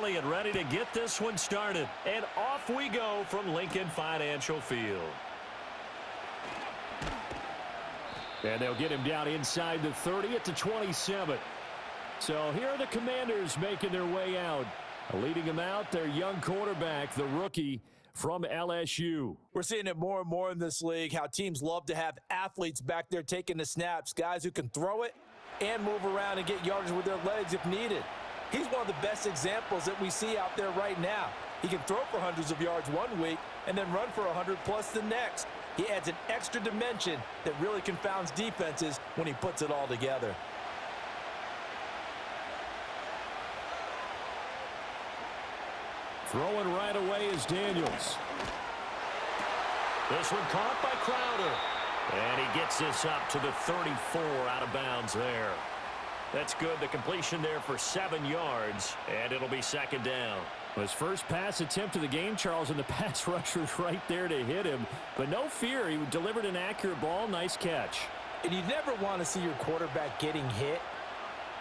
Philly and ready to get this one started. And off we go from Lincoln Financial Field. And they'll get him down inside the 30 at the 27. So here are the Commanders making their way out. Leading them out, their young quarterback, the rookie from LSU. We're seeing it more and more in this league, how teams love to have athletes back there taking the snaps, guys who can throw it and move around and get yardage with their legs if needed. He's one of the best examples that we see out there right now. He can throw for hundreds of yards one week and then run for 100+ the next. He adds an extra dimension that really confounds defenses when he puts it all together. Throwing right away is Daniels. This one caught by Crowder. And he gets this up to the 34 out of bounds there. That's good. The completion there for 7 yards, and it'll be second down. His first pass attempt of the game, Charles, and the pass rusher's right there to hit him. But no fear, he delivered an accurate ball. Nice catch. And you never want to see your quarterback getting hit,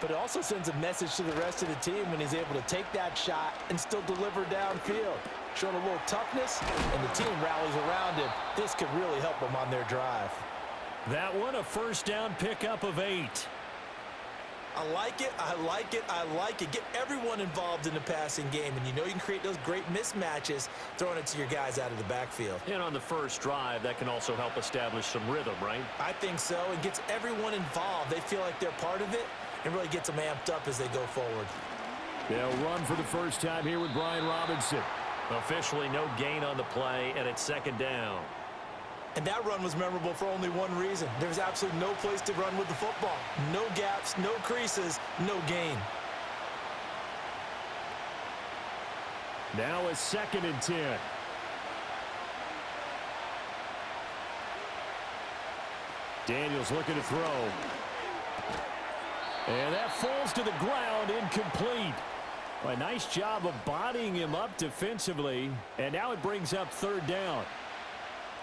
but it also sends a message to the rest of the team when he's able to take that shot and still deliver downfield. Showing a little toughness, and the team rallies around him. This could really help them on their drive. That one, a first down pickup of 8. I like it, I like it, I like it. Get everyone involved in the passing game, and you know you can create those great mismatches throwing it to your guys out of the backfield. And on the first drive, that can also help establish some rhythm, right? I think so. It gets everyone involved. They feel like they're part of it, and really gets them amped up as they go forward. They'll run for the first time here with Brian Robinson. Officially no gain on the play, and it's second down. And that run was memorable for only one reason. There's absolutely no place to run with the football. No gaps, no creases, no gain. Now a 2nd and 10. Daniels looking to throw. And that falls to the ground, incomplete. A nice job of bodying him up defensively. And now it brings up 3rd down.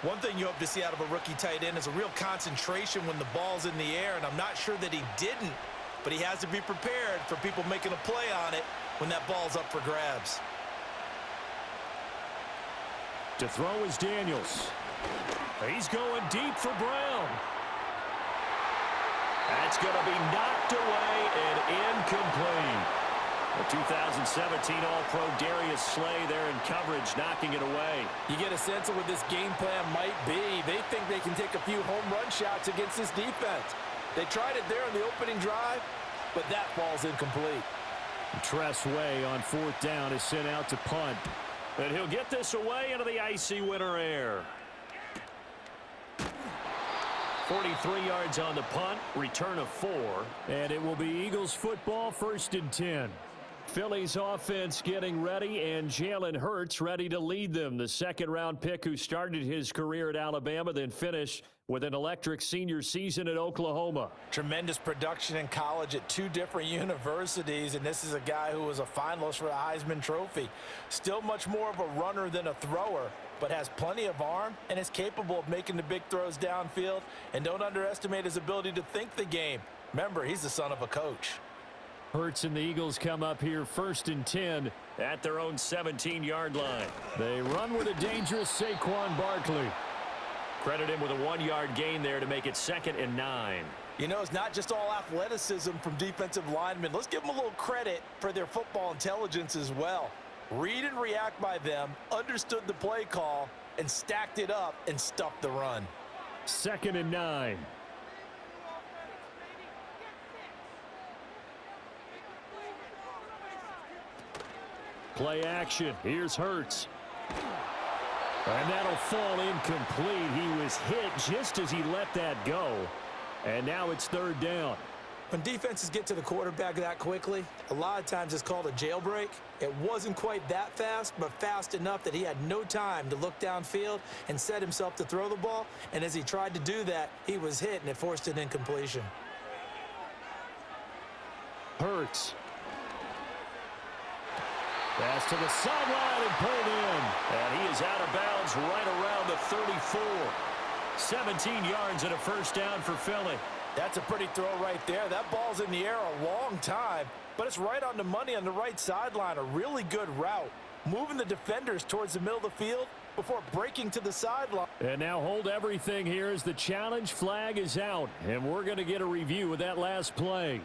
One thing you hope to see out of a rookie tight end is a real concentration when the ball's in the air, and I'm not sure that he didn't, but he has to be prepared for people making a play on it when that ball's up for grabs. To throw is Daniels. He's going deep for Brown. That's going to be knocked away and incomplete. The 2017 All-Pro Darius Slay there in coverage, knocking it away. You get a sense of what this game plan might be. They think they can take a few home run shots against this defense. They tried it there on the opening drive, but that ball's incomplete. Tress Way on 4th down is sent out to punt. And he'll get this away into the icy winter air. 43 yards on the punt, return of 4. And it will be Eagles football, 1st and 10. Philly's offense getting ready, and Jalen Hurts ready to lead them. The 2nd-round pick who started his career at Alabama, then finished with an electric senior season at Oklahoma. Tremendous production in college at 2 different universities, and this is a guy who was a finalist for the Heisman Trophy. Still much more of a runner than a thrower, but has plenty of arm and is capable of making the big throws downfield. And don't underestimate his ability to think the game. Remember, he's the son of a coach. Hurts and the Eagles come up here 1st and 10 at their own 17-yard line. They run with a dangerous Saquon Barkley. Credit him with a 1-yard gain there to make it 2nd and 9. You know, it's not just all athleticism from defensive linemen. Let's give them a little credit for their football intelligence as well. Read and react by them, understood the play call, and stacked it up and stuffed the run. 2nd and 9. Play action. Here's Hurts. And that'll fall incomplete. He was hit just as he let that go. And now it's 3rd down. When defenses get to the quarterback that quickly, a lot of times it's called a jailbreak. It wasn't quite that fast, but fast enough that he had no time to look downfield and set himself to throw the ball. And as he tried to do that, he was hit, and it forced an incompletion. Hurts. Pass to the sideline and pulled in. And he is out of bounds right around the 34. 17 yards and a first down for Philly. That's a pretty throw right there. That ball's in the air a long time, but it's right on the money on the right sideline. A really good route, moving the defenders towards the middle of the field before breaking to the sideline. And now hold everything here as the challenge flag is out, and we're going to get a review of that last play.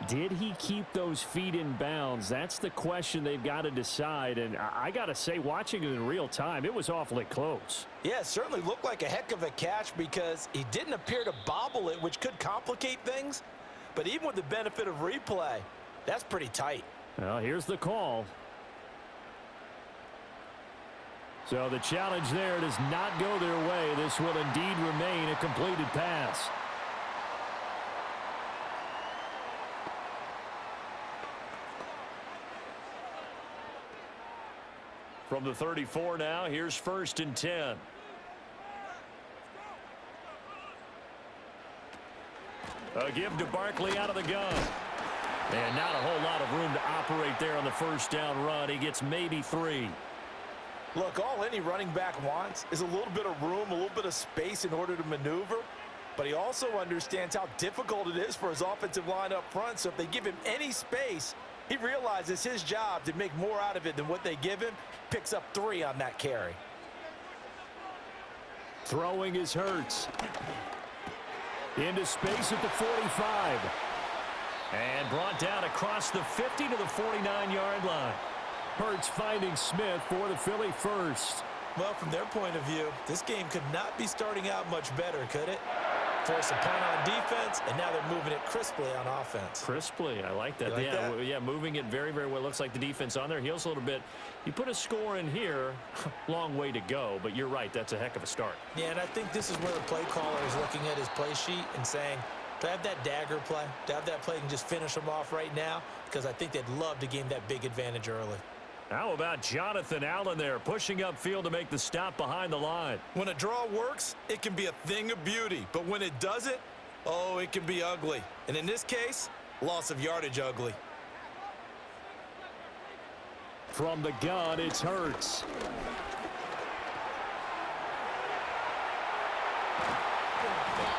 Did he keep those feet in bounds? That's the question they've got to decide. And I got to say, watching it in real time, it was awfully close. Yeah, it certainly looked like a heck of a catch because he didn't appear to bobble it, which could complicate things. But even with the benefit of replay, that's pretty tight. Well, here's the call. So the challenge there does not go their way. This will indeed remain a completed pass. From the 34 now, here's 1st and 10. A give to Barkley out of the gun. And not a whole lot of room to operate there on the first down run. He gets maybe 3. Look, all any running back wants is a little bit of room, a little bit of space in order to maneuver. But he also understands how difficult it is for his offensive line up front. So if they give him any space, he realizes his job to make more out of it than what they give him. Picks up 3 on that carry. Throwing is Hurts. Into space at the 45. And brought down across the 50 to the 49-yard line. Hurts finding Smith for the Philly first. Well, from their point of view, this game could not be starting out much better, could it? Force a punt on defense, and now they're moving it crisply on offense. Crisply, I like that. Yeah, moving it very, very well. Looks like the defense on their heels a little bit. You put a score in here, long way to go, but you're right, that's a heck of a start. Yeah, and I think this is where the play caller is looking at his play sheet and saying, to have that dagger play, to have that play and just finish them off right now, because I think they'd love to gain that big advantage early. How about Jonathan Allen there, pushing upfield to make the stop behind the line? When a draw works, it can be a thing of beauty. But when it doesn't, oh, it can be ugly. And in this case, loss of yardage ugly. From the gun, it's Hurts.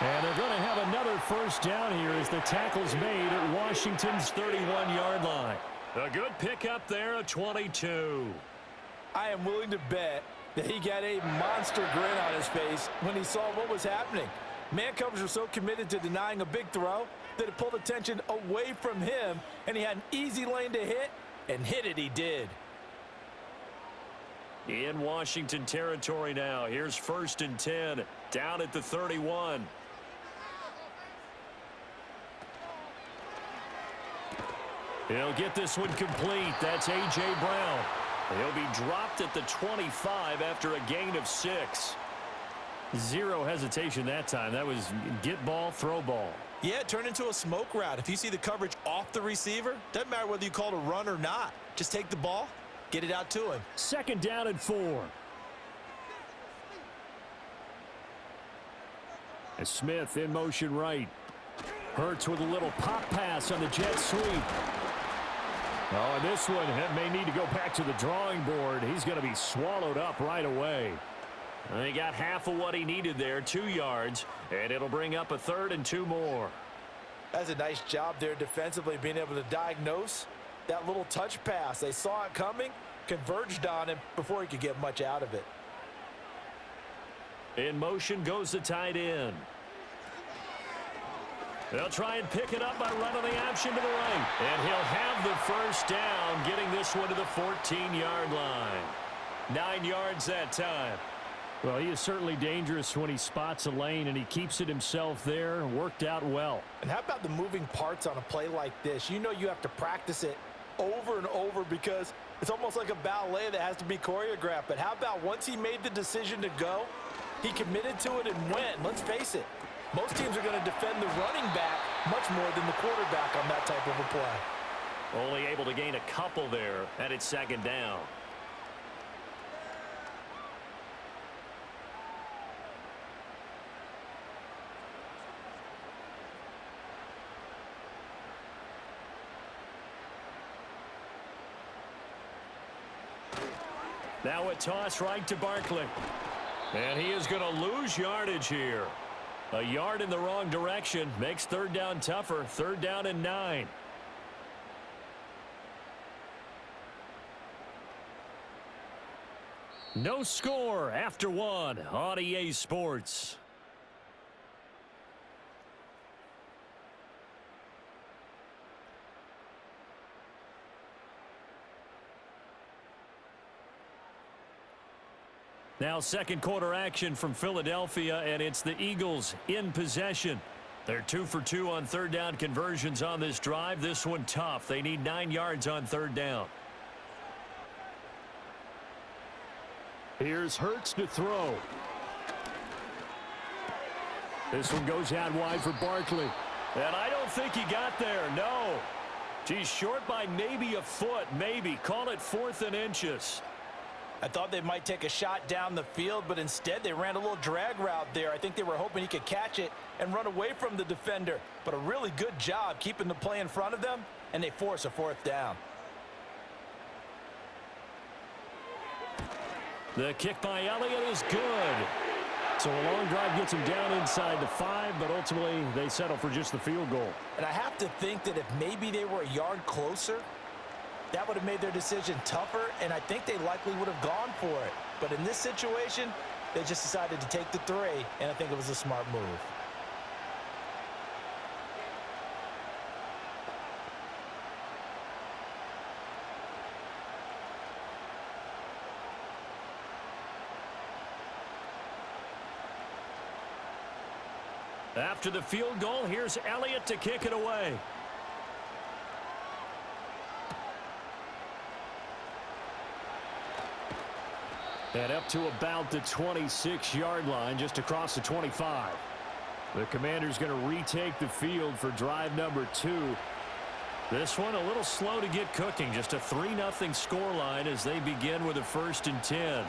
And they're going to have another first down here as the tackle's made at Washington's 31-yard line. A good pickup there at 22. I am willing to bet that he got a monster grin on his face when he saw what was happening. Man coverage were so committed to denying a big throw that it pulled attention away from him, and he had an easy lane to hit, and hit it he did. In Washington territory now. Here's 1st and 10, down at the 31. He'll get this one complete. That's A.J. Brown. He'll be dropped at the 25 after a gain of 6. Zero hesitation that time. That was get ball, throw ball. Yeah, it turned into a smoke route. If you see the coverage off the receiver, doesn't matter whether you call it a run or not. Just take the ball, get it out to him. 2nd down and 4. And Smith in motion right. Hurts with a little pop pass on the jet sweep. Oh, and this one may need to go back to the drawing board. He's going to be swallowed up right away. And he got half of what he needed there, 2 yards, and it'll bring up a 3rd and 2 more. That's a nice job there defensively, being able to diagnose that little touch pass. They saw it coming, converged on him before he could get much out of it. In motion goes the tight end. They'll try and pick it up by running the option to the right. And he'll have the first down, getting this one to the 14-yard line. 9 yards that time. Well, he is certainly dangerous when he spots a lane, and he keeps it himself there. Worked out well. And how about the moving parts on a play like this? You know you have to practice it over and over because it's almost like a ballet that has to be choreographed. But how about once he made the decision to go, he committed to it and went. Let's face it, most teams are going to defend the running back much more than the quarterback on that type of a play. Only able to gain a couple there, and it's 2nd down. Now a toss right to Barkley. And he is going to lose yardage here. A yard in the wrong direction makes third down tougher. Third down and 9. No score after 1 on EA Sports. Now second quarter action from Philadelphia, and it's the Eagles in possession. They're 2 for 2 on third down conversions on this drive. This one tough. They need 9 yards on third down. Here's Hurts to throw. This one goes out wide for Barkley. And I don't think he got there, no. He's short by maybe a foot, maybe. Call it 4th and inches. I thought they might take a shot down the field, but instead they ran a little drag route there. I think they were hoping he could catch it and run away from the defender. But a really good job keeping the play in front of them, and they force a 4th down. The kick by Elliott is good. So a long drive gets him down inside the 5, but ultimately they settle for just the field goal. And I have to think that if maybe they were a yard closer, that would have made their decision tougher, and I think they likely would have gone for it. But in this situation, they just decided to take the 3, and I think it was a smart move. After the field goal, here's Elliott to kick it away. And up to about the 26-yard line, just across the 25. The Commander's going to retake the field for drive number 2. This one a little slow to get cooking. Just a 3-0 scoreline as they begin with a 1st and 10.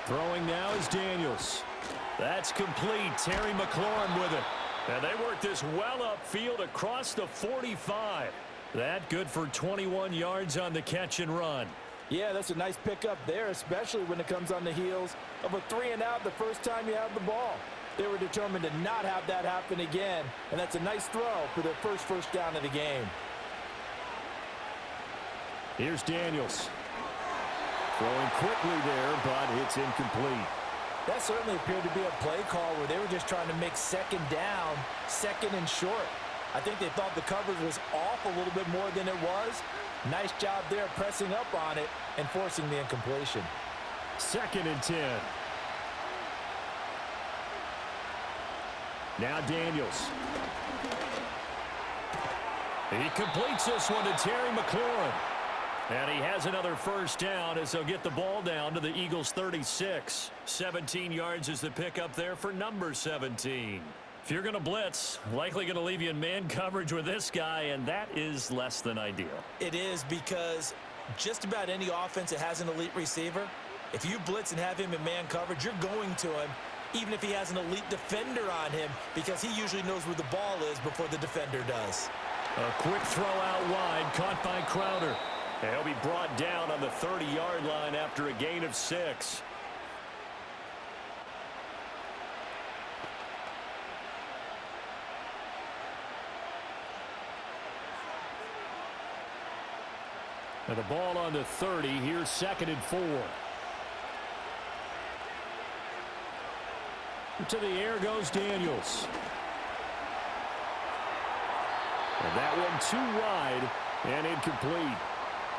Throwing now is Daniels. That's complete. Terry McLaurin with it. And they work this well upfield across the 45. That good for 21 yards on the catch and run. Yeah, that's a nice pickup there, especially when it comes on the heels of a 3-and-out the first time you have the ball. They were determined to not have that happen again, and that's a nice throw for their first down of the game. Here's Daniels. Throwing quickly there, but it's incomplete. That certainly appeared to be a play call where they were just trying to make second down, 2nd and short. I think they thought the coverage was off a little bit more than it was. Nice job there pressing up on it and forcing the incompletion. 2nd and 10. Now Daniels. He completes this one to Terry McLaurin. And he has another 1st down as they'll get the ball down to the Eagles' 36. 17 yards is the pickup there for number 17. If you're going to blitz, likely going to leave you in man coverage with this guy, and that is less than ideal. It is, because just about any offense that has an elite receiver, if you blitz and have him in man coverage, you're going to him, even if he has an elite defender on him, because he usually knows where the ball is before the defender does. A quick throw out wide, caught by Crowder. And he'll be brought down on the 30-yard line after a gain of 6. And the ball on the 30. Here's 2nd and 4. To the air goes Daniels. And that one too wide and incomplete.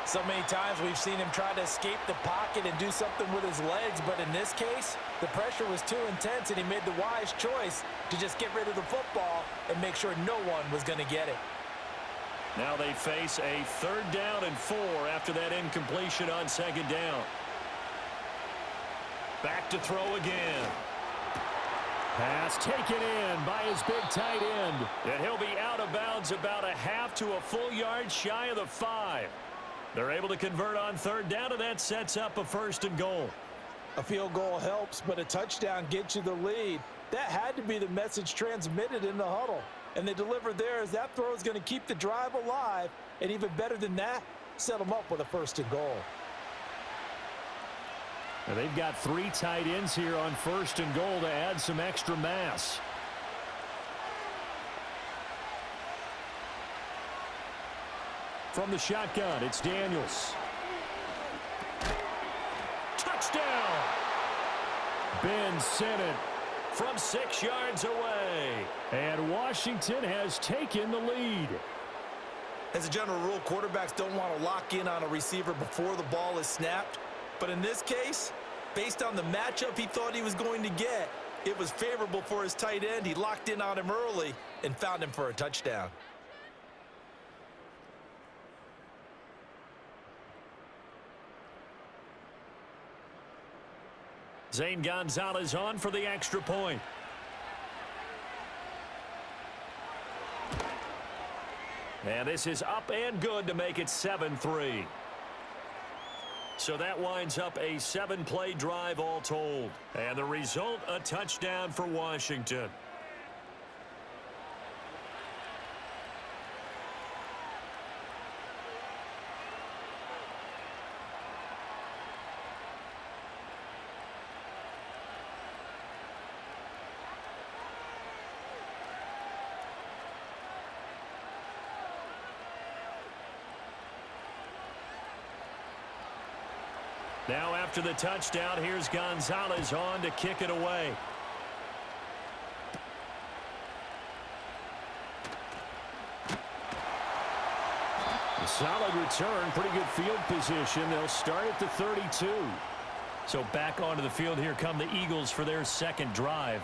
So many times we've seen him try to escape the pocket and do something with his legs, but in this case, the pressure was too intense, and he made the wise choice to just get rid of the football and make sure no one was going to get it. Now they face a 3rd down and 4 after that incompletion on 2nd down. Back to throw again. Pass taken in by his big tight end. And he'll be out of bounds about a half to a full yard shy of the 5. They're able to convert on 3rd down, and that sets up a 1st and goal. A field goal helps, but a touchdown gets you the lead. That had to be the message transmitted in the huddle. And they delivered theirs. That throw is going to keep the drive alive. And even better than that, set them up with a 1st and goal. Now they've got 3 tight ends here on 1st and goal to add some extra mass. From the shotgun, it's Daniels. Touchdown! Ben sent it from 6 yards away. And Washington has taken the lead. As a general rule, quarterbacks don't want to lock in on a receiver before the ball is snapped. But in this case, based on the matchup he thought he was going to get, it was favorable for his tight end. He locked in on him early and found him for a touchdown. Zane Gonzalez on for the extra point. And this is up and good to make it 7-3. So that winds up a 7-play drive all told. And the result, a touchdown for Washington. Now after the touchdown, here's Gonzalez on to kick it away. A solid return, pretty good field position. They'll start at the 32. So back onto the field here come the Eagles for their 2nd drive.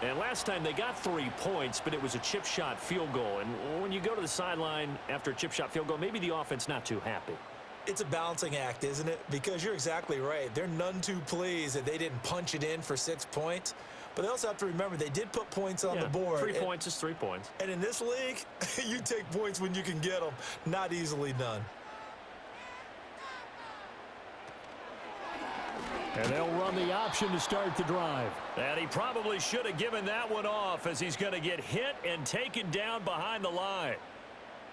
And last time they got 3 points, but it was a chip shot field goal. And when you go to the sideline after a chip shot field goal, maybe the offense not too happy. It's a balancing act, isn't it? Because you're exactly right. They're none too pleased that they didn't punch it in for 6 points. But they also have to remember they did put points on the board. 3 points is 3 points. And in this league, you take points when you can get them. Not easily done. And they'll run the option to start the drive. And he probably should have given that one off as he's going to get hit and taken down behind the line.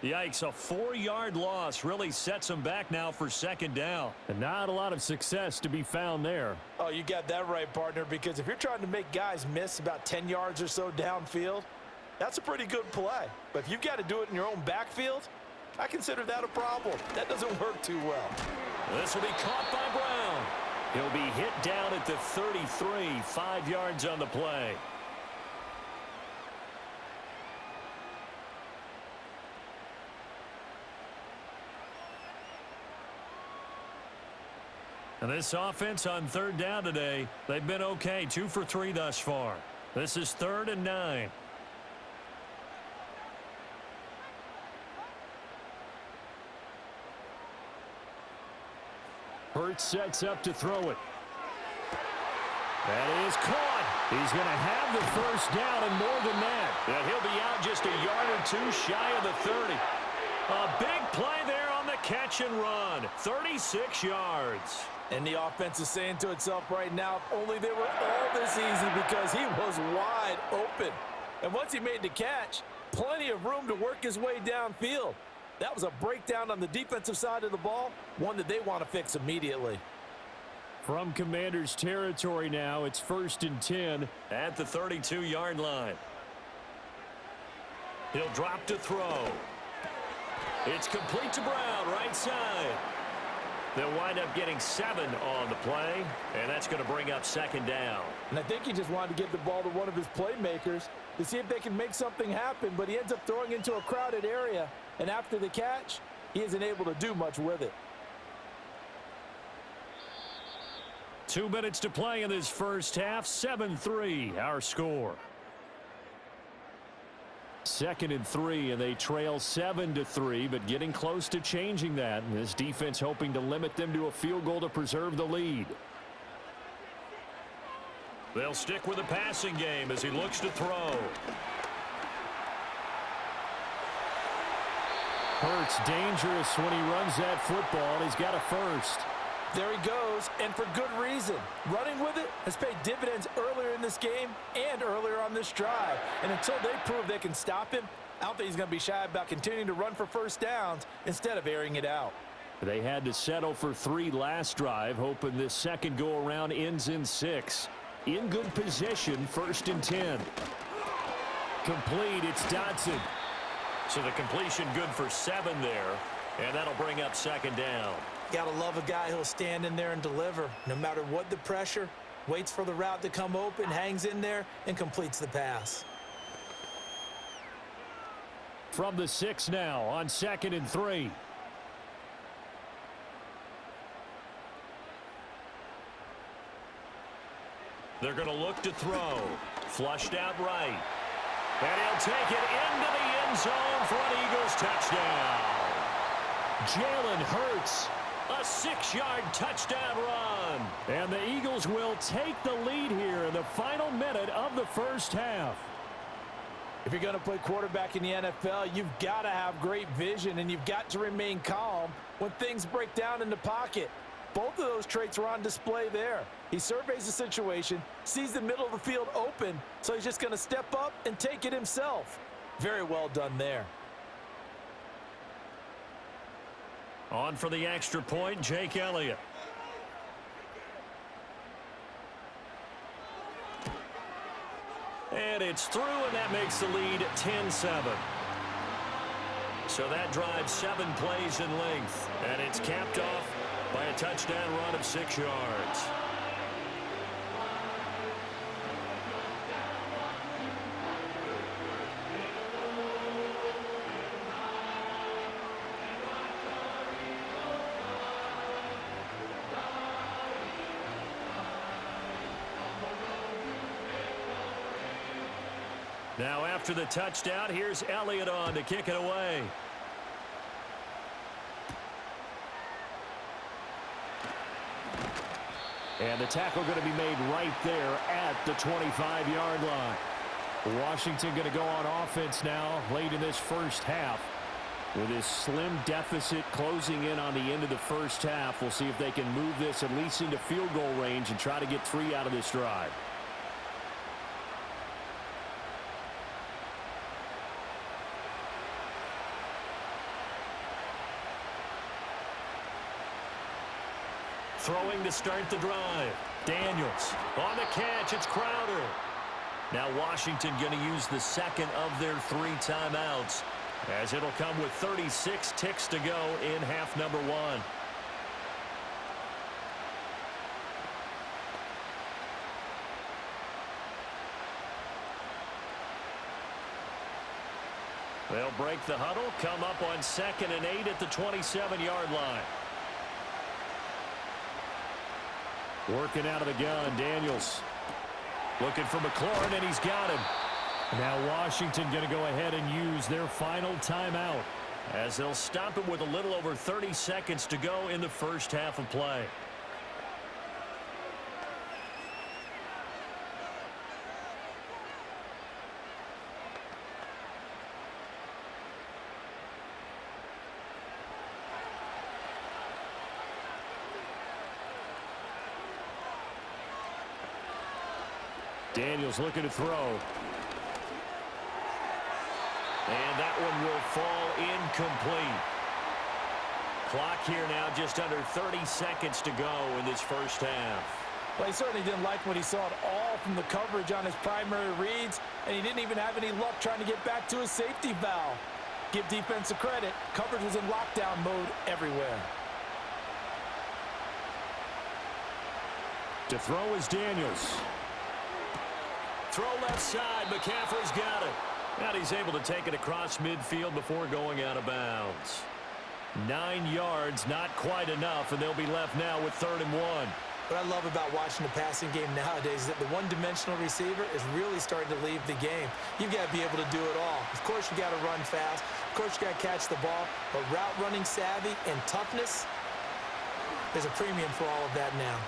Yikes, a 4-yard loss really sets him back now for 2nd down. And not a lot of success to be found there. Oh, you got that right, partner, because if you're trying to make guys miss about 10 yards or so downfield, that's a pretty good play. But if you've got to do it in your own backfield, I consider that a problem. That doesn't work too well. This will be caught by Brown. He'll be hit down at the 33, 5 yards on the play. And this offense on 3rd down today, they've been okay, 2 for 3 thus far. This is 3rd and 9. Hurts sets up to throw it. That is caught. He's going to have the 1st down and more than that. And he'll be out just a yard or 2 shy of the 30. A big play there on the catch and run. 36 yards. And the offense is saying to itself right now, if only they were all this easy, because he was wide open. And once he made the catch, plenty of room to work his way downfield. That was a breakdown on the defensive side of the ball, one that they want to fix immediately. From Commanders territory now, it's 1st and 10 at the 32-yard line. He'll drop to throw. It's complete to Brown, right side. They'll wind up getting 7 on the play, and that's going to bring up 2nd down. And I think he just wanted to get the ball to one of his playmakers to see if they can make something happen, but he ends up throwing into a crowded area, and after the catch, he isn't able to do much with it. 2 minutes to play in this first half, 7-3, our score. 2nd and 3, and they trail 7-3, but getting close to changing that. And this defense hoping to limit them to a field goal to preserve the lead. They'll stick with the passing game as he looks to throw. Hurts dangerous when he runs that football, and he's got a 1st. There he goes, and for good reason. Running with it has paid dividends earlier in this game and earlier on this drive. And until they prove they can stop him, I don't think he's going to be shy about continuing to run for first downs instead of airing it out. They had to settle for 3 last drive, hoping this second go-around ends in 6. In good position, 1st and 10. Complete, it's Dodson. So the completion good for 7 there, and that'll bring up 2nd down. Gotta love a guy who'll stand in there and deliver. No matter what the pressure, waits for the route to come open, hangs in there, and completes the pass. From the 6 now on 2nd and 3. They're going to look to throw. Flushed out right. And he'll take it into the end zone for an Eagles touchdown. Jalen Hurts, a 6-yard touchdown run. And the Eagles will take the lead here in the final minute of the first half. If you're going to play quarterback in the NFL, you've got to have great vision, and you've got to remain calm when things break down in the pocket. Both of those traits are on display there. He surveys the situation, sees the middle of the field open, so he's just going to step up and take it himself. Very well done there. On for the extra point, Jake Elliott. And it's through, and that makes the lead 10-7. So that drives 7 plays in length, and it's capped off by a touchdown run of 6 yards. Now after the touchdown, here's Elliott on to kick it away. And the tackle going to be made right there at the 25-yard line. Washington going to go on offense now late in this first half. With his slim deficit closing in on the end of the first half, we'll see if they can move this at least into field goal range and try to get 3 out of this drive. Throwing to start the drive. Daniels on the catch. It's Crowder. Now Washington going to use the second of their 3 timeouts, as it'll come with 36 ticks to go in half number 1. They'll break the huddle, come up on 2nd and 8 at the 27-yard line. Working out of the gun, Daniels. Looking for McLaurin, and he's got him. Now Washington going to go ahead and use their final timeout, as they'll stop him with a little over 30 seconds to go in the first half of play. Daniels looking to throw. And that one will fall incomplete. Clock here now just under 30 seconds to go in this first half. Well, he certainly didn't like what he saw at all from the coverage on his primary reads, and he didn't even have any luck trying to get back to his safety valve. Give defensive credit. Coverage was in lockdown mode everywhere. To throw is Daniels. Throw left side. McCaffrey's got it. And he's able to take it across midfield before going out of bounds. 9 yards, not quite enough, and they'll be left now with 3rd and 1. What I love about watching the passing game nowadays is that the one-dimensional receiver is really starting to leave the game. You've got to be able to do it all. Of course, you got to run fast. Of course, you got to catch the ball. But route running savvy and toughness, there's a premium for all of that now.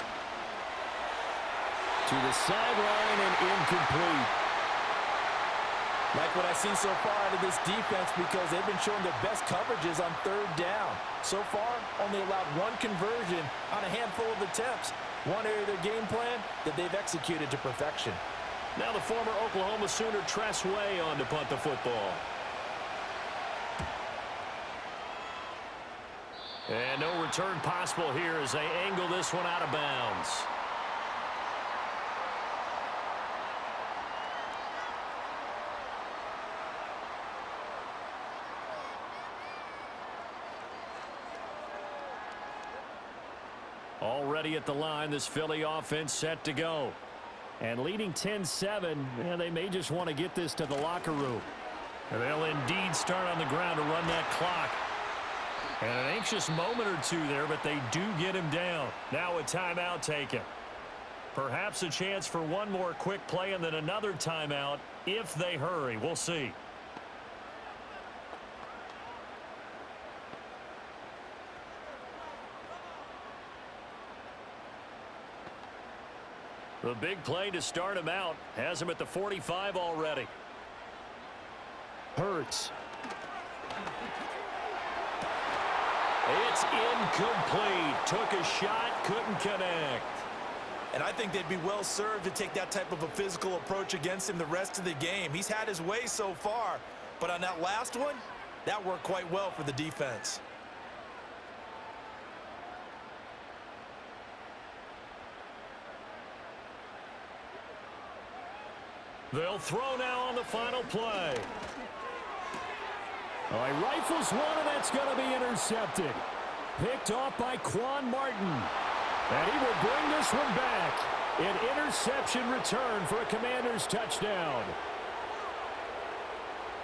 To the sideline and incomplete. Like what I've seen so far out of this defense because they've been showing their best coverages on third down. So far, only allowed one conversion on a handful of attempts. One area of their game plan that they've executed to perfection. Now the former Oklahoma Sooner Tress Way on to punt the football. And no return possible here as they angle this one out of bounds. Already at the line, this Philly offense set to go. And leading 10-7, and they may just want to get this to the locker room. And they'll indeed start on the ground to run that clock. And an anxious moment or two there, but they do get him down. Now a timeout taken. Perhaps a chance for one more quick play and then another timeout if they hurry. We'll see. The big play to start him out has him at the 45 already. Hurts. It's incomplete. Took a shot, couldn't connect. And I think they'd be well served to take that type of a physical approach against him the rest of the game. He's had his way so far, but on that last one, that worked quite well for the defense. They'll throw now on the final play. All right, rifles one, and that's going to be intercepted. Picked off by Quan Martin. And he will bring this one back. An interception return for a Commanders touchdown.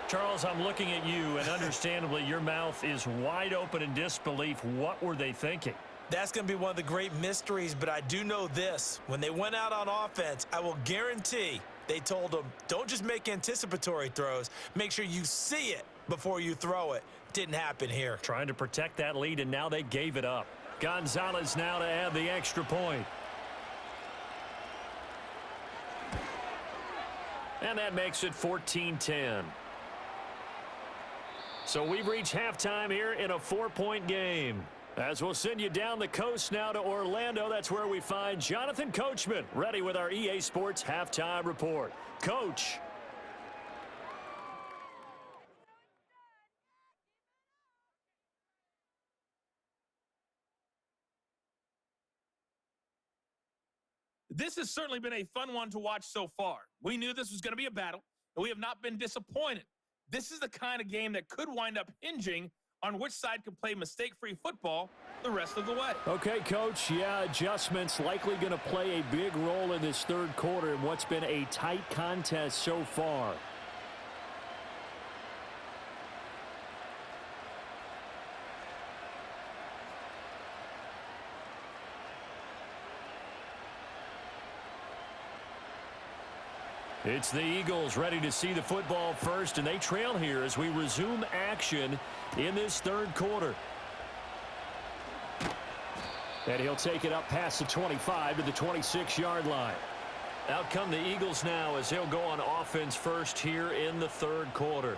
Charles, I'm looking at you, and understandably, your mouth is wide open in disbelief. What were they thinking? That's going to be one of the great mysteries, but I do know this. When they went out on offense, I will guarantee they told them, don't just make anticipatory throws. Make sure you see it before you throw it. Didn't happen here. Trying to protect that lead, and now they gave it up. Gonzalez now to add the extra point. And that makes it 14-10. So we've reached halftime here in a 4-point game. As we'll send you down the coast now to Orlando, that's where we find Jonathan Coachman, ready with our EA Sports Halftime Report. Coach. This has certainly been a fun one to watch so far. We knew this was going to be a battle, and we have not been disappointed. This is the kind of game that could wind up hinging on which side can play mistake-free football the rest of the way. Okay, Coach, yeah, adjustments likely going to play a big role in this third quarter in what's been a tight contest so far. It's the Eagles ready to see the football first, and they trail here as we resume action in this third quarter. And he'll take it up past the 25 to the 26-yard line. Out come the Eagles now as they'll go on offense first here in the third quarter.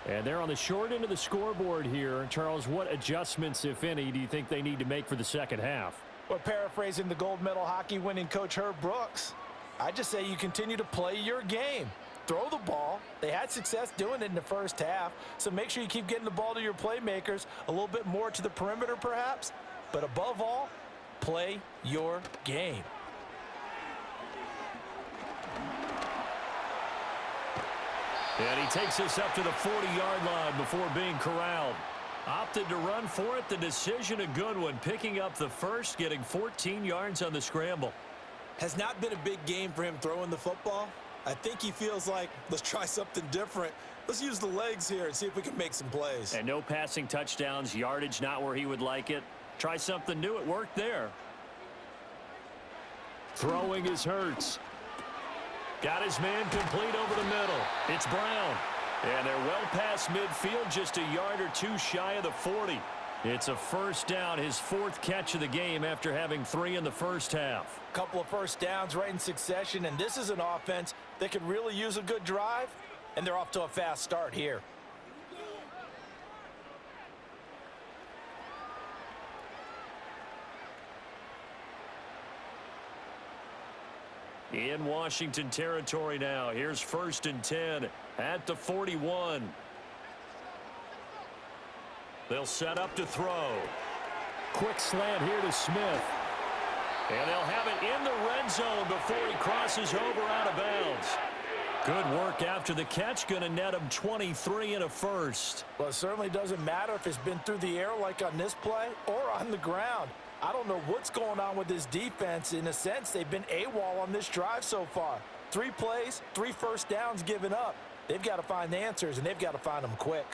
And they're on the short end of the scoreboard here. Charles, what adjustments, if any, do you think they need to make for the second half? Well, paraphrasing the gold medal hockey winning coach Herb Brooks, I just say you continue to play your game. Throw the ball. They had success doing it in the first half, so make sure you keep getting the ball to your playmakers, a little bit more to the perimeter perhaps, but above all, play your game. And he takes us up to the 40-yard line before being corralled. Opted to run for it. The decision a good one, picking up the first, getting 14 yards on the scramble. Has not been a big game for him throwing the football. I think he feels like, let's try something different. Let's use the legs here and see if we can make some plays. And no passing touchdowns, yardage not where he would like it. Try something new. It worked there. Throwing is Hurts. Got his man complete over the middle. It's Brown. And they're well past midfield, just a yard or two shy of the 40. It's a first down, his fourth catch of the game after having 3 in the first half. Couple of first downs right in succession, and this is an offense that could really use a good drive. and they're off to a fast start here. In Washington territory now. Here's 1st and 10 at the 41. They'll set up to throw. Quick slant here to Smith. And they'll have it in the red zone before he crosses over out of bounds. Good work after the catch. Going to net him 23 and a first. Well, it certainly doesn't matter if it's been through the air like on this play or on the ground. I don't know what's going on with this defense. In a sense, they've been AWOL on this drive so far. 3 plays, 3 first downs given up. They've got to find the answers, and they've got to find them quick.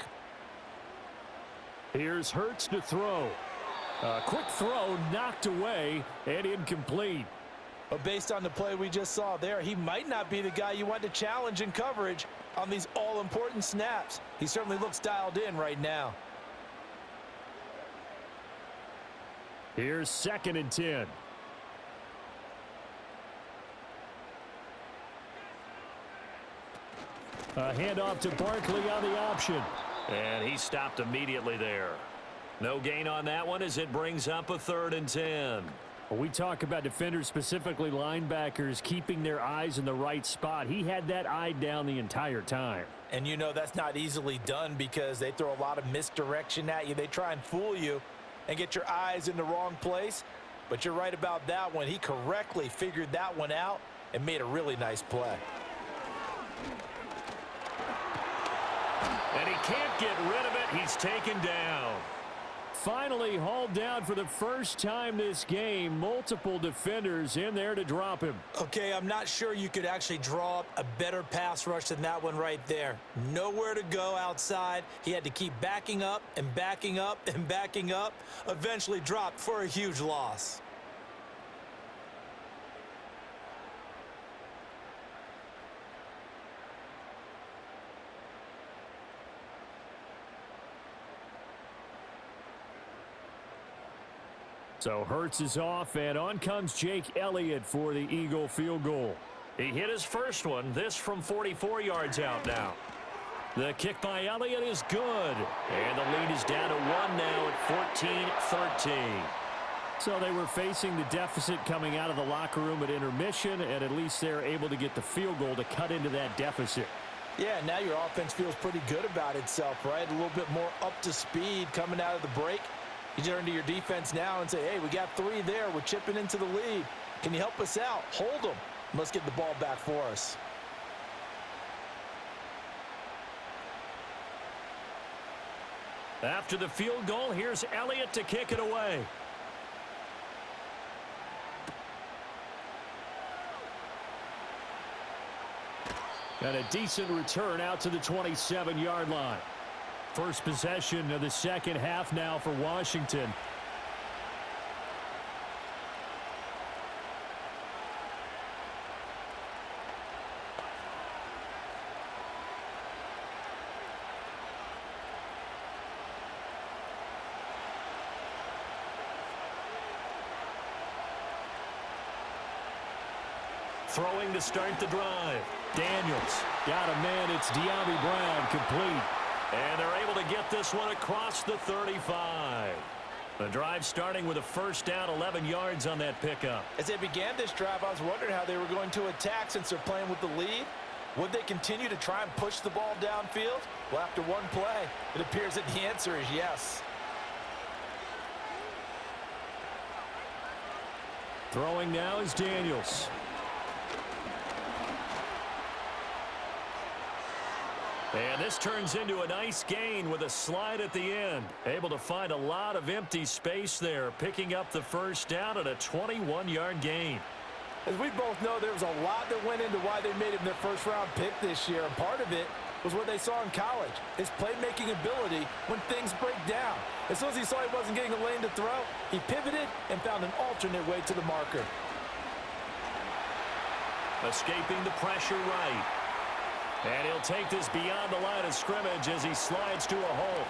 Here's Hurts to throw. A quick throw knocked away and incomplete. But based on the play we just saw there, he might not be the guy you want to challenge in coverage on these all-important snaps. He certainly looks dialed in right now. Here's 2nd and 10. A handoff to Barkley on the option. And he stopped immediately there. No gain on that one as it brings up a 3rd and 10. When we talk about defenders, specifically linebackers, keeping their eyes in the right spot, he had that eye down the entire time. And you know that's not easily done because they throw a lot of misdirection at you. They try and fool you and get your eyes in the wrong place. But you're right about that one. He correctly figured that one out and made a really nice play. And he can't get rid of it. He's taken down. Finally hauled down for the first time this game. Multiple defenders in there to drop him. Okay, I'm not sure you could actually draw up a better pass rush than that one right there. Nowhere to go outside. He had to keep backing up and backing up and backing up. Eventually dropped for a huge loss. So Hurts is off, and on comes Jake Elliott for the Eagle field goal. He hit his first one, this from 44 yards out now. The kick by Elliott is good, and the lead is down to 1 now at 14-13. So they were facing the deficit coming out of the locker room at intermission, and at least they're able to get the field goal to cut into that deficit. Yeah, now your offense feels pretty good about itself, right? A little bit more up to speed coming out of the break. You turn to your defense now and say, hey, we got 3 there. We're chipping into the lead. Can you help us out? Hold them. Let's get the ball back for us. After the field goal, here's Elliott to kick it away. And a decent return out to the 27-yard line. First possession of the second half now for Washington. Throwing to start the drive. Daniels got a man. It's De'Ami Brown complete. And they're able to get this one across the 35. The drive starting with a first down, 11 yards on that pickup. As they began this drive, I was wondering how they were going to attack since they're playing with the lead. Would they continue to try and push the ball downfield? Well, after one play, it appears that the answer is yes. Throwing now is Daniels. And this turns into a nice gain with a slide at the end. Able to find a lot of empty space there, picking up the first down at a 21-yard gain. As we both know, there was a lot that went into why they made him their first-round pick this year, and part of it was what they saw in college, his playmaking ability when things break down. As soon as he saw he wasn't getting a lane to throw, he pivoted and found an alternate way to the marker. Escaping the pressure right. And he'll take this beyond the line of scrimmage as he slides to a hole.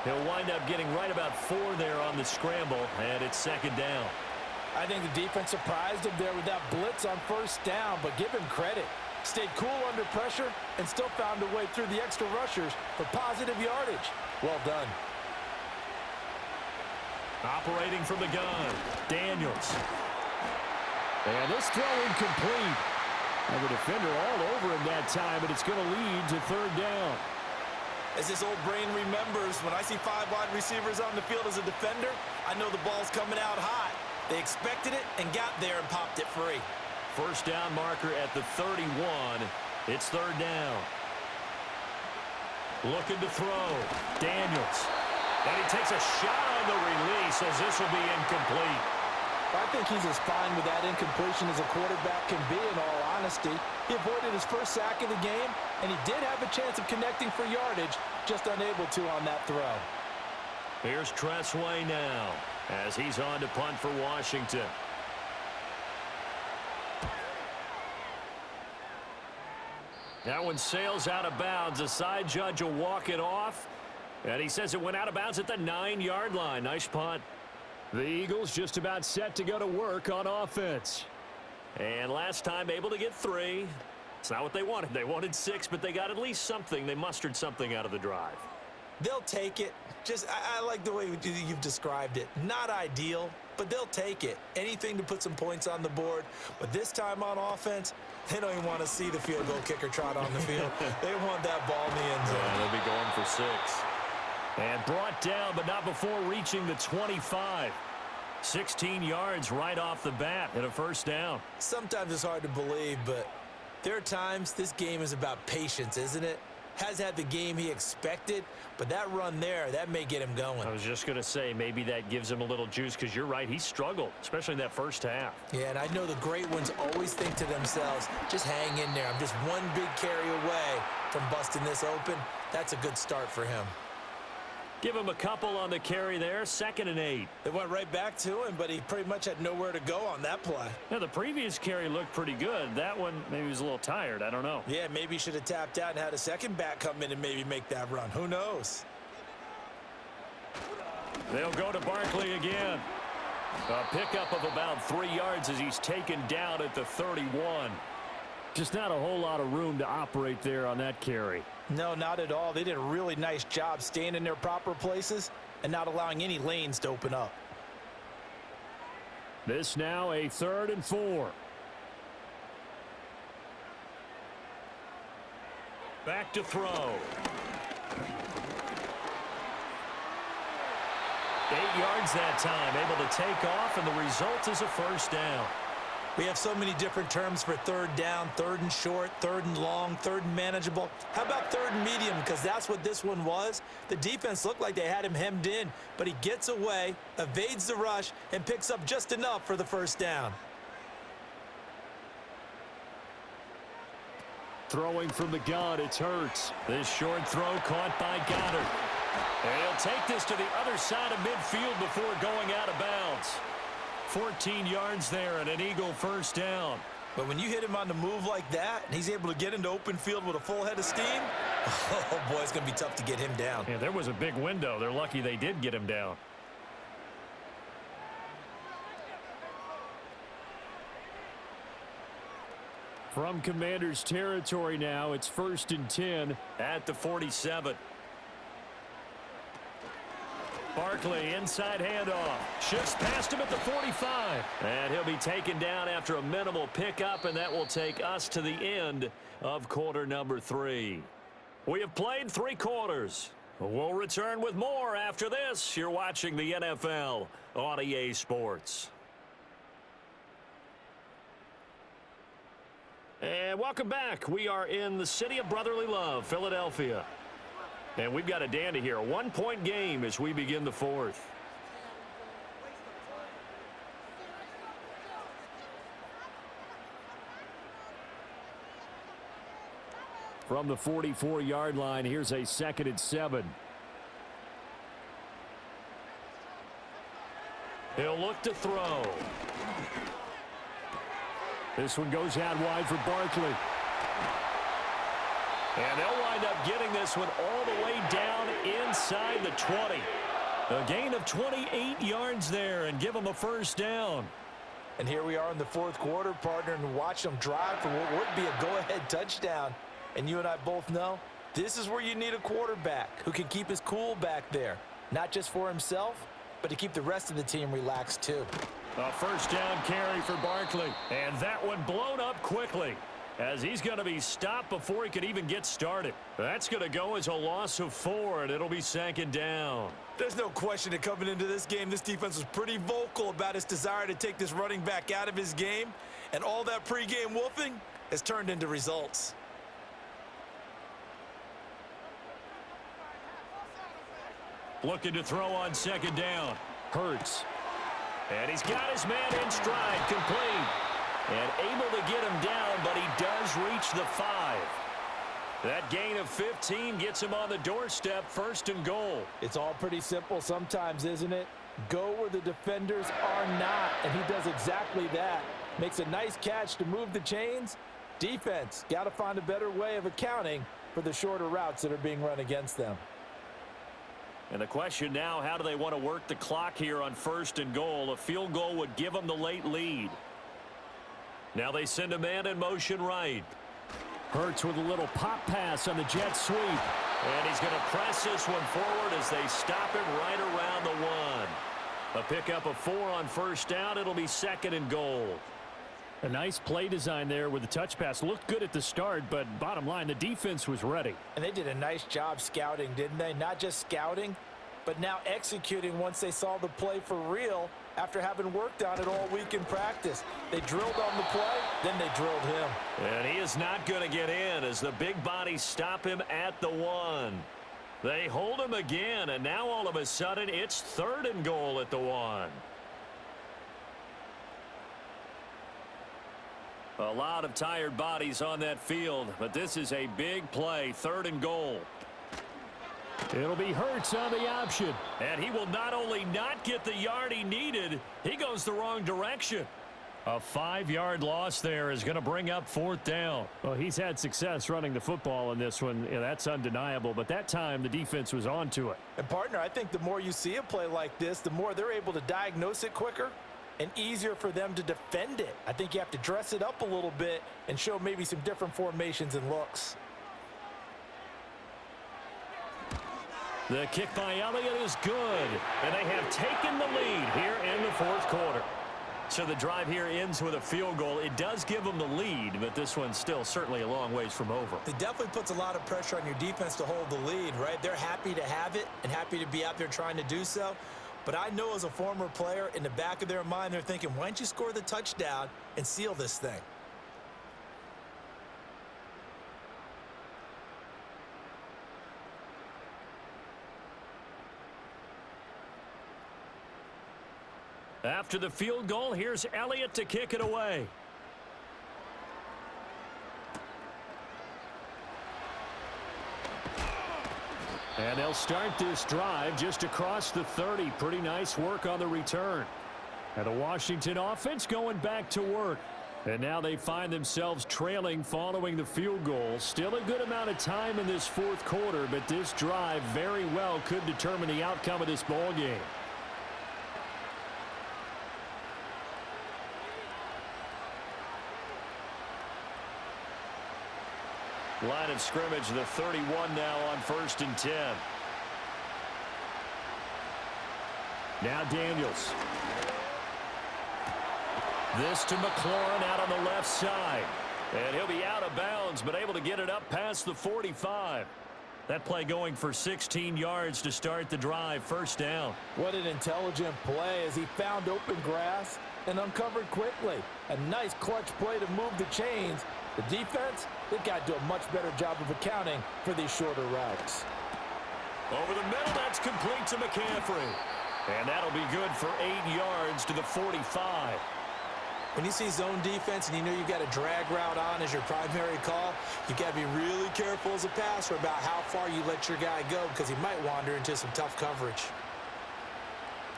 He'll wind up getting right about 4 there on the scramble, and it's second down. I think the defense surprised him there with that blitz on first down, but give him credit. Stayed cool under pressure and still found a way through the extra rushers for positive yardage. Well done. Operating from the gun, Daniels. And this throw incomplete. And the defender all over him that time, and it's going to lead to third down. As his old brain remembers, when I see 5 wide receivers on the field as a defender, I know the ball's coming out hot. They expected it and got there and popped it free. First down marker at the 31. It's third down. Looking to throw. Daniels. And he takes a shot on the release as this will be incomplete. I think he's as fine with that incompletion as a quarterback can be, in all honesty. He avoided his first sack of the game, and he did have a chance of connecting for yardage, just unable to on that throw. Here's Tressway now as he's on to punt for Washington. That one sails out of bounds. The side judge will walk it off, and he says it went out of bounds at the 9-yard line. Nice punt. The Eagles just about set to go to work on offense. And last time able to get 3. It's not what they wanted. They wanted 6, but they got at least something. They mustered something out of the drive. They'll take it. I like the way you've described it. Not ideal, but they'll take it. Anything to put some points on the board. But this time on offense, they don't even want to see the field goal kicker trot on the field. They want that ball in the end zone. Yeah, they'll be going for 6. And brought down, but not before reaching the 25. 16 yards right off the bat and a first down. Sometimes it's hard to believe, but there are times this game is about patience, isn't it? Has had the game he expected, but that run there, that may get him going. I was just going to say, maybe that gives him a little juice, because you're right, he struggled, especially in that first half. Yeah, and I know the great ones always think to themselves, just hang in there. I'm just one big carry away from busting this open. That's a good start for him. Give him a couple on the carry there, 2nd and 8. They went right back to him, but he pretty much had nowhere to go on that play. Now, the previous carry looked pretty good. That one, maybe he was a little tired. I don't know. Yeah, maybe he should have tapped out and had a second back come in and maybe make that run. Who knows? They'll go to Barkley again. A pickup of about 3 yards as he's taken down at the 31. Just not a whole lot of room to operate there on that carry. No, not at all. They did a really nice job staying in their proper places and not allowing any lanes to open up. This now a 3rd and 4. Back to throw. 8 yards that time, able to take off, and the result is a first down. We have so many different terms for third down, 3rd and short, 3rd and long, 3rd and manageable. How about 3rd and medium? Because that's what this one was. The defense looked like they had him hemmed in, but he gets away, evades the rush, and picks up just enough for the first down. Throwing from the gun, it's Hurts. This short throw caught by Goddard. And he'll take this to the other side of midfield before going out of bounds. 14 yards there and an Eagle first down. But when you hit him on the move like that, and he's able to get into open field with a full head of steam, oh boy, it's going to be tough to get him down. Yeah, there was a big window. They're lucky they did get him down. From Commander's territory now, it's 1st and 10 at the 47. Barkley, inside handoff. Shifts past him at the 45. And he'll be taken down after a minimal pickup, and that will take us to the end of quarter number 3. We have played 3 quarters. We'll return with more after this. You're watching the NFL on EA Sports. And welcome back. We are in the city of brotherly love, Philadelphia. And we've got a dandy here. A 1-point game as we begin the 4th. From the 44-yard line, here's a 2nd and 7. He'll look to throw. This one goes out wide for Barkley. And they'll wind up getting this one all the way down inside the 20. A gain of 28 yards there and give them a first down. And here we are in the fourth quarter, partner, and watch them drive for what would be a go-ahead touchdown. And you and I both know this is where you need a quarterback who can keep his cool back there, not just for himself, but to keep the rest of the team relaxed too. A first down carry for Barkley. And that one blown up quickly, as he's going to be stopped before he could even get started. That's going to go as a loss of 4, and it'll be second down. There's no question that coming into this game, this defense was pretty vocal about its desire to take this running back out of his game, and all that pregame wolfing has turned into results. Looking to throw on second down. Hurts. And he's got his man in stride, complete. And able to get him down, but he does reach the 5. That gain of 15 gets him on the doorstep, first and goal. It's all pretty simple sometimes, isn't it? Go where the defenders are not, and he does exactly that. Makes a nice catch to move the chains. Defense, got to find a better way of accounting for the shorter routes that are being run against them. And the question now, how do they want to work the clock here on first and goal? A field goal would give them the late lead. Now they send a man in motion right. Hurts with a little pop pass on the jet sweep. And he's going to press this one forward as they stop him right around the 1. A pickup of 4 on first down. It'll be second and goal. A nice play design there with the touch pass. Looked good at the start, but bottom line, the defense was ready. And they did a nice job scouting, didn't they? Not just scouting, but now executing once they saw the play for real after having worked on it all week in practice. They drilled on the play, then they drilled him. And he is not going to get in as the big bodies stop him at the 1. They hold him again, and now all of a sudden it's third and goal at the 1. A lot of tired bodies on that field, but this is a big play, third and goal. It'll be Hurts on the option. And he will not only not get the yard he needed, he goes the wrong direction. A 5-yard loss there is going to bring up fourth down. Well, he's had success running the football in this one. Yeah, that's undeniable, but that time the defense was on to it. And partner, I think the more you see a play like this, the more they're able to diagnose it quicker and easier for them to defend it. I think you have to dress it up a little bit and show maybe some different formations and looks. The kick by Elliott is good, and they have taken the lead here in the fourth quarter. So the drive here ends with a field goal. It does give them the lead, but this one's still certainly a long ways from over. It definitely puts a lot of pressure on your defense to hold the lead, right? They're happy to have it and happy to be out there trying to do so. But I know as a former player, in the back of their mind, they're thinking, why don't you score the touchdown and seal this thing? After the field goal, here's Elliott to kick it away. And they'll start this drive just across the 30. Pretty nice work on the return. And the Washington offense going back to work. And now they find themselves trailing following the field goal. Still a good amount of time in this fourth quarter, but this drive very well could determine the outcome of this ball game. Line of scrimmage, the 31 now on 1st and 10. Now Daniels. This to McLaurin out on the left side. And he'll be out of bounds, but able to get it up past the 45. That play going for 16 yards to start the drive, first down. What an intelligent play as he found open grass and uncovered quickly. A nice clutch play to move the chains. The defense, they've got to do a much better job of accounting for these shorter routes. Over the middle, that's complete to McCaffrey. And that'll be good for 8 yards to the 45. When you see zone defense and you know you've got a drag route on as your primary call, you've got to be really careful as a passer about how far you let your guy go because he might wander into some tough coverage.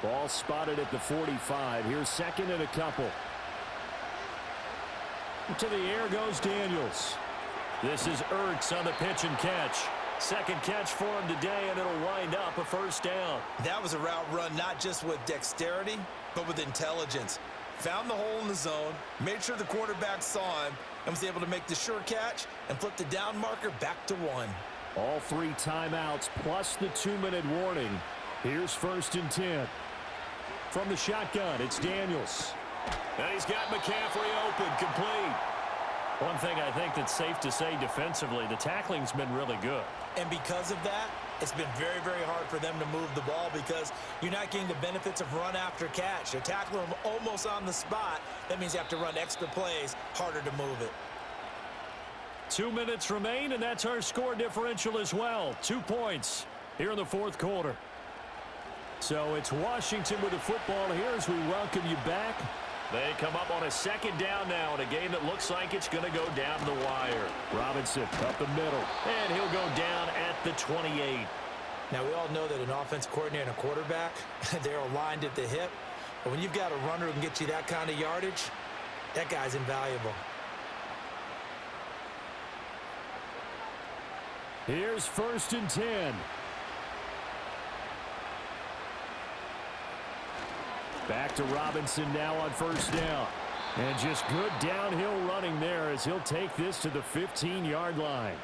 Ball spotted at the 45. Here's second and a couple. To the air goes Daniels. This is Ertz on the pitch and catch. Second catch for him today, and it'll wind up a first down. That was a route run not just with dexterity, but with intelligence. found the hole in the zone, made sure the quarterback saw him, and was able to make the sure catch and flip the down marker back to 1. All 3 timeouts plus the 2-minute warning. Here's 1st and 10. From the shotgun, it's Daniels. And he's got McCaffrey open, complete. One thing I think that's safe to say defensively, the tackling's been really good. And because of that, it's been very, very hard for them to move the ball because you're not getting the benefits of run after catch. They're tackling them almost on the spot. That means you have to run extra plays, harder to move it. 2 minutes remain, and that's our score differential as well. 2 points here in the 4th quarter. So it's Washington with the football here as we welcome you back. They come up on a 2nd down now in a game that looks like it's going to go down the wire. Robinson up the middle. And he'll go down at the 28. Now, we all know that an offense coordinator and a quarterback, they're aligned at the hip. But when you've got a runner who can get you that kind of yardage, that guy's invaluable. Here's 1st and 10. Back to Robinson now on 1st down. And just good downhill running there as he'll take this to the 15-yard line.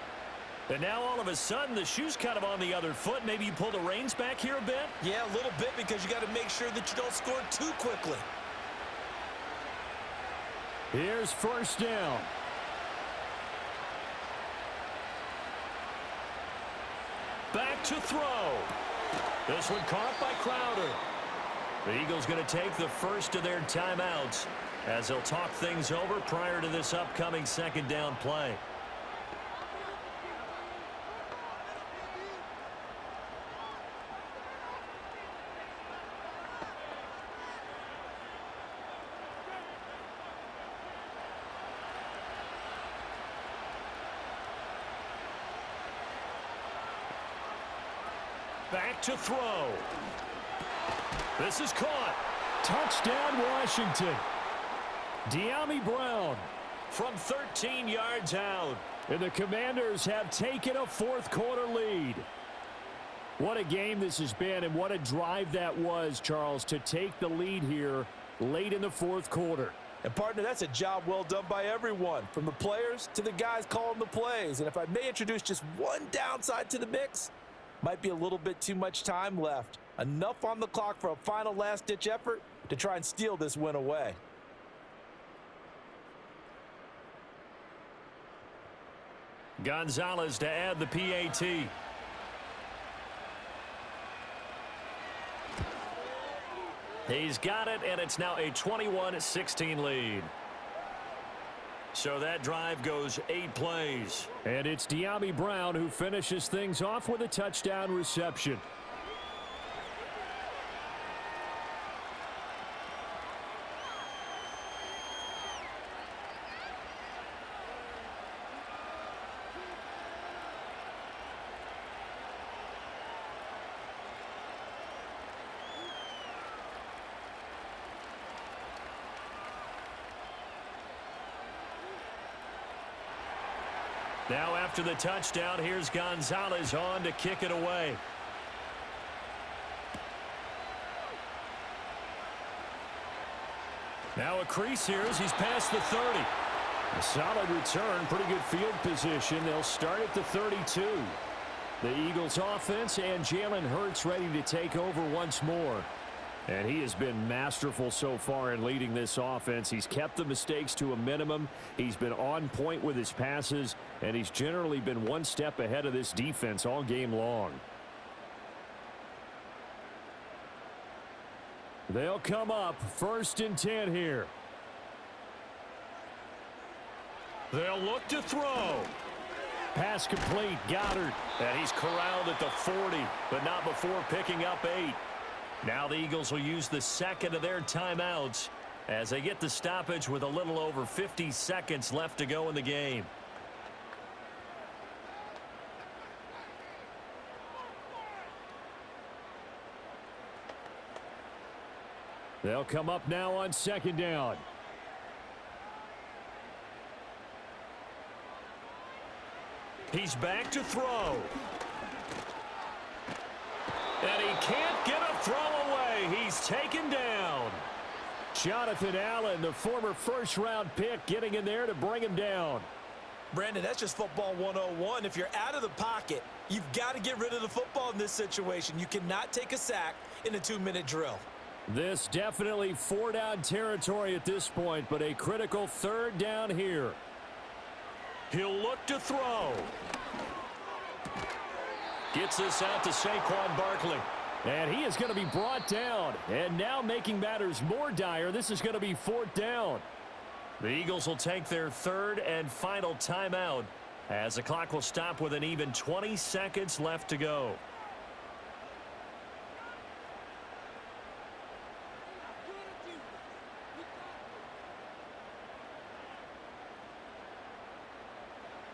And now all of a sudden the shoe's kind of on the other foot. Maybe you pull the reins back here a bit? Yeah, a little bit because you got to make sure that you don't score too quickly. Here's 1st down. Back to throw. This one caught by Crowder. The Eagles going to take the first of their timeouts as they'll talk things over prior to this upcoming 2nd down play. Back to throw. This is caught. Touchdown, Washington. De'Ami Brown From 13 yards out. and the Commanders have taken a 4th quarter lead. What a game this has been, and what a drive that was, Charles, to take the lead here late in the 4th quarter. And, partner, that's a job well done by everyone, from the players to the guys calling the plays. And if I may introduce just one downside to the mix, might be a little bit too much time left. Enough on the clock for a final last-ditch effort to try and steal this win away. Gonzalez to add the PAT. He's got it, and it's now a 21-16 lead. So that drive goes 8 plays. And it's De'Ami Brown who finishes things off with a touchdown reception. Now after the touchdown, here's Gonzalez on to kick it away. Now a crease here as he's past the 30. A solid return, pretty good field position. They'll start at the 32. The Eagles offense and Jalen Hurts ready to take over once more. And he has been masterful so far in leading this offense. He's kept the mistakes to a minimum. He's been on point with his passes, and he's generally been one step ahead of this defense all game long. They'll come up 1st and 10 here. They'll look to throw. Pass complete, Goddard. And he's corralled at the 40, but not before picking up 8. Now the Eagles will use the 2nd of their timeouts as they get the stoppage with a little over 50 seconds left to go in the game. They'll come up now on 2nd down. He's back to throw. And he can't get a throw away. He's taken down. Jonathan Allen, the former first-round pick, getting in there to bring him down. Brandon, that's just football 101. If you're out of the pocket, you've got to get rid of the football in this situation. You cannot take a sack in a 2-minute drill. This definitely 4-down territory at this point, but a critical 3rd down here. He'll look to throw. Gets this out to Saquon Barkley. And he is going to be brought down. And now making matters more dire, this is going to be 4th down. The Eagles will take their 3rd and final timeout as the clock will stop with an even 20 seconds left to go.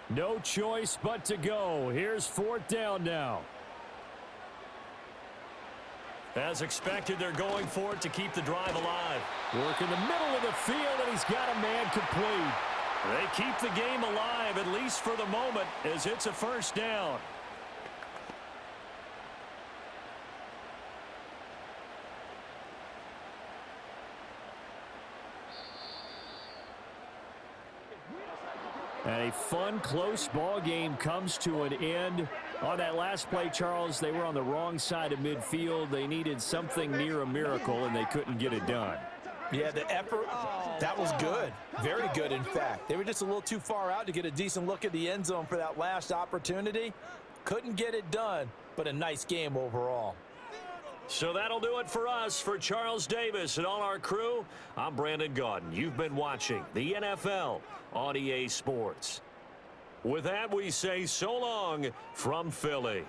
No choice but to go. Here's 4th down now. As expected, they're going for it to keep the drive alive. Work in the middle of the field, and he's got a man complete. They keep the game alive, at least for the moment, as it's a 1st down. And a fun, close ball game comes to an end. On that last play, Charles, they were on the wrong side of midfield. They needed something near a miracle, and they couldn't get it done. Yeah, the effort, that was good. Very good, in fact. They were just a little too far out to get a decent look at the end zone for that last opportunity. Couldn't get it done, but a nice game overall. So that'll do it for us. For Charles Davis and all our crew, I'm Brandon Gaudin. You've been watching the NFL on EA Sports. With that, we say so long from Philly.